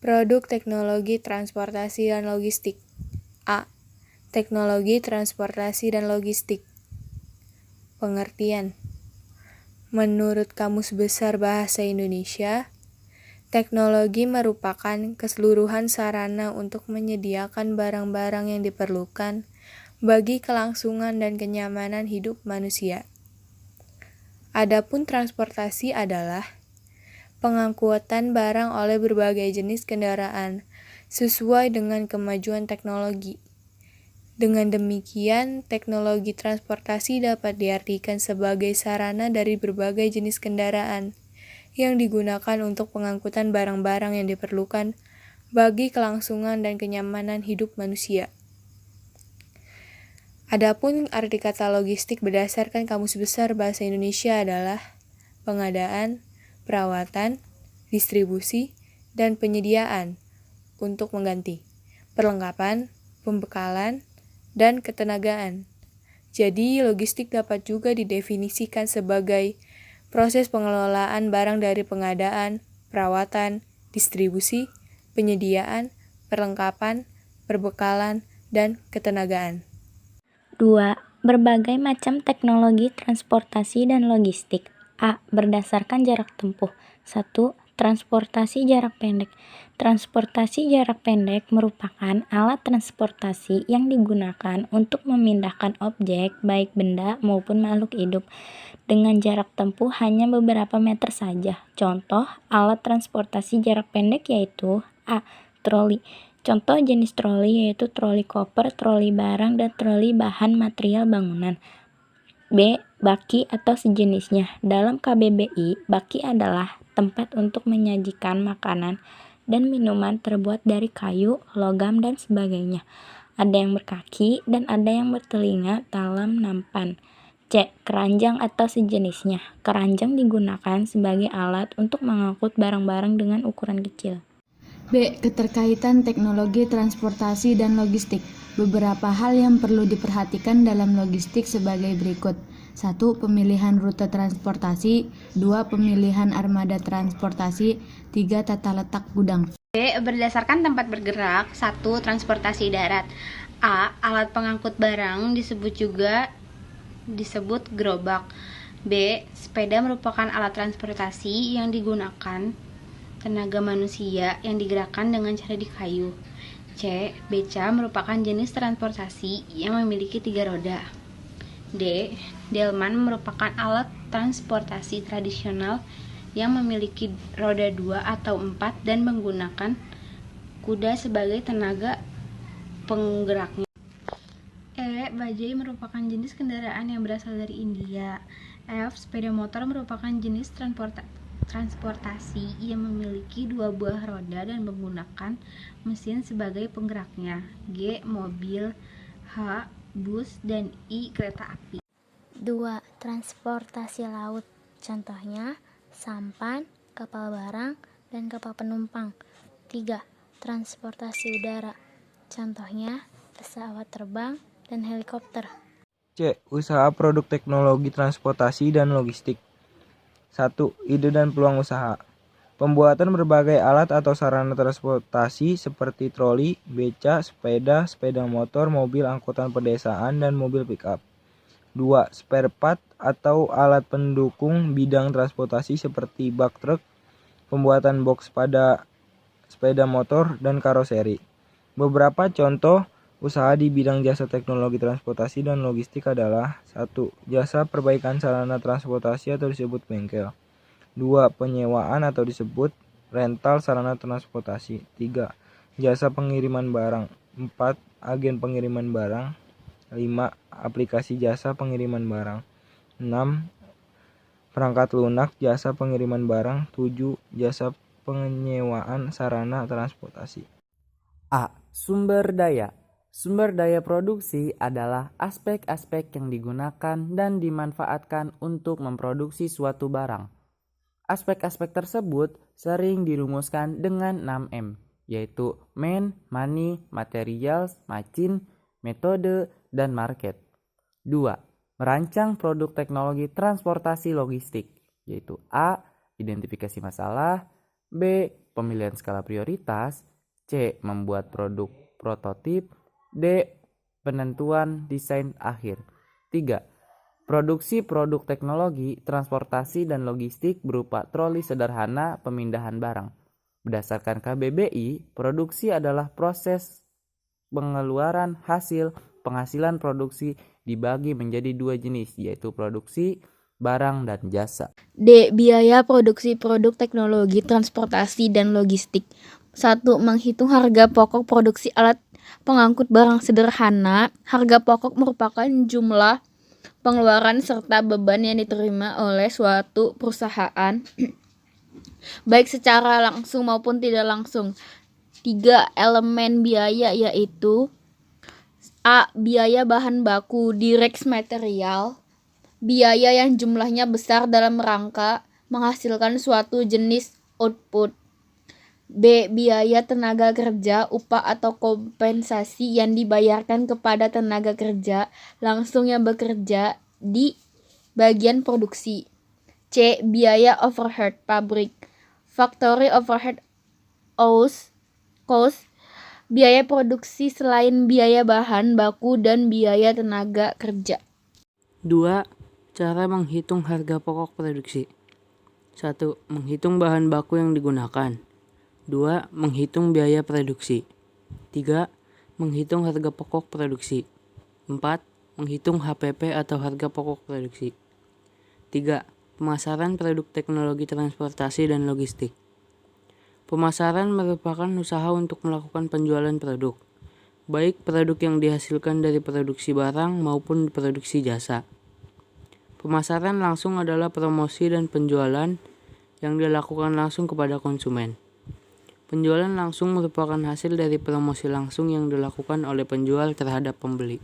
Produk teknologi transportasi dan logistik. A. Teknologi transportasi dan logistik. Pengertian. Menurut Kamus Besar Bahasa Indonesia, teknologi merupakan keseluruhan sarana untuk menyediakan barang-barang yang diperlukan bagi kelangsungan dan kenyamanan hidup manusia. Adapun transportasi adalah pengangkutan barang oleh berbagai jenis kendaraan sesuai dengan kemajuan teknologi. Dengan demikian, teknologi transportasi dapat diartikan sebagai sarana dari berbagai jenis kendaraan yang digunakan untuk pengangkutan barang-barang yang diperlukan bagi kelangsungan dan kenyamanan hidup manusia. Adapun arti kata logistik berdasarkan Kamus Besar Bahasa Indonesia adalah pengadaan, perawatan, distribusi, dan penyediaan untuk mengganti, perlengkapan, pembekalan, dan ketenagaan. Jadi, logistik dapat juga didefinisikan sebagai proses pengelolaan barang dari pengadaan, perawatan, distribusi, penyediaan, perlengkapan, perbekalan, dan ketenagaan. 2. Berbagai macam teknologi transportasi dan logistik. A. Berdasarkan jarak tempuh. 1. Transportasi jarak pendek. Transportasi jarak pendek merupakan alat transportasi yang digunakan untuk memindahkan objek, baik benda maupun makhluk hidup, dengan jarak tempuh hanya beberapa meter saja. Contoh alat transportasi jarak pendek yaitu A. Troli. Contoh jenis troli yaitu troli koper, troli barang, dan troli bahan material bangunan. B. Baki atau sejenisnya. Dalam KBBI, baki adalah tempat untuk menyajikan makanan dan minuman terbuat dari kayu, logam, dan sebagainya. Ada yang berkaki dan ada yang bertelinga dalam nampan. C. Keranjang atau sejenisnya. Keranjang digunakan sebagai alat untuk mengangkut barang-barang dengan ukuran kecil. B. Keterkaitan teknologi transportasi dan logistik. Beberapa hal yang perlu diperhatikan dalam logistik sebagai berikut. 1. Pemilihan rute transportasi. 2. Pemilihan armada transportasi. 3. Tata letak gudang. B. Berdasarkan tempat bergerak. 1. Transportasi darat. A. Alat pengangkut barang disebut gerobak. B. Sepeda merupakan alat transportasi yang digunakan tenaga manusia yang digerakkan dengan cara di kayu. C. Beca merupakan jenis transportasi yang memiliki 3 roda. D. Delman merupakan alat transportasi tradisional yang memiliki roda 2 atau 4 dan menggunakan kuda sebagai tenaga penggeraknya. E. Bajai merupakan jenis kendaraan yang berasal dari India. F. Sepeda motor merupakan jenis transportasi yang memiliki 2 buah roda dan menggunakan mesin sebagai penggeraknya. G. Mobil. H. Bus. Dan I. Kereta api. 2. Transportasi laut. Contohnya sampan, kapal barang, dan kapal penumpang. 3. Transportasi udara. Contohnya pesawat terbang dan helikopter. C. Usaha produk teknologi transportasi dan logistik. 1. Ide dan peluang usaha. Pembuatan berbagai alat atau sarana transportasi seperti troli, beca, sepeda, sepeda motor, mobil angkutan pedesaan, dan mobil pickup. 2. Spare part atau alat pendukung bidang transportasi seperti bak truk, pembuatan box pada sepeda motor, dan karoseri. Beberapa contoh usaha di bidang jasa teknologi transportasi dan logistik adalah 1. Jasa perbaikan sarana transportasi atau disebut bengkel. 2. Penyewaan atau disebut rental sarana transportasi. 3. Jasa pengiriman barang. 4. Agen pengiriman barang. 5. Aplikasi jasa pengiriman barang. 6. Perangkat lunak jasa pengiriman barang. 7. Jasa penyewaan sarana transportasi. A. Sumber daya. Sumber daya produksi adalah aspek-aspek yang digunakan dan dimanfaatkan untuk memproduksi suatu barang. Aspek-aspek tersebut sering dirumuskan dengan 6M, yaitu man, money, materials, machine, metode, dan market. 2. Merancang produk teknologi transportasi logistik, yaitu A. Identifikasi masalah, B. pemilihan skala prioritas. C. Membuat produk prototip. D. Penentuan desain akhir. 3. Produksi produk teknologi, transportasi, dan logistik berupa troli sederhana pemindahan barang. Berdasarkan KBBI, produksi adalah proses pengeluaran hasil penghasilan produksi dibagi menjadi dua jenis, yaitu produksi barang dan jasa. D. Biaya produksi produk teknologi, transportasi, dan logistik. 1. Menghitung harga pokok produksi alat pengangkut barang sederhana. Harga pokok merupakan jumlah pengeluaran serta beban yang diterima oleh suatu perusahaan baik secara langsung maupun tidak langsung. 3 elemen biaya yaitu A. Biaya bahan baku direct material, biaya yang jumlahnya besar dalam rangka menghasilkan suatu jenis output. B. Biaya tenaga kerja, upah atau kompensasi yang dibayarkan kepada tenaga kerja langsung yang bekerja di bagian produksi. C. Biaya overhead pabrik, factory overhead cost, biaya produksi selain biaya bahan baku dan biaya tenaga kerja. 2. Cara menghitung harga pokok produksi. 1. Menghitung bahan baku yang digunakan. 2. Menghitung biaya produksi. 3. Menghitung harga pokok produksi. 4. Menghitung HPP atau harga pokok produksi. 3. Pemasaran produk teknologi transportasi dan logistik. Pemasaran merupakan usaha untuk melakukan penjualan produk, baik produk yang dihasilkan dari produksi barang maupun produksi jasa. Pemasaran langsung adalah promosi dan penjualan yang dilakukan langsung kepada konsumen. Penjualan langsung merupakan hasil dari promosi langsung yang dilakukan oleh penjual terhadap pembeli.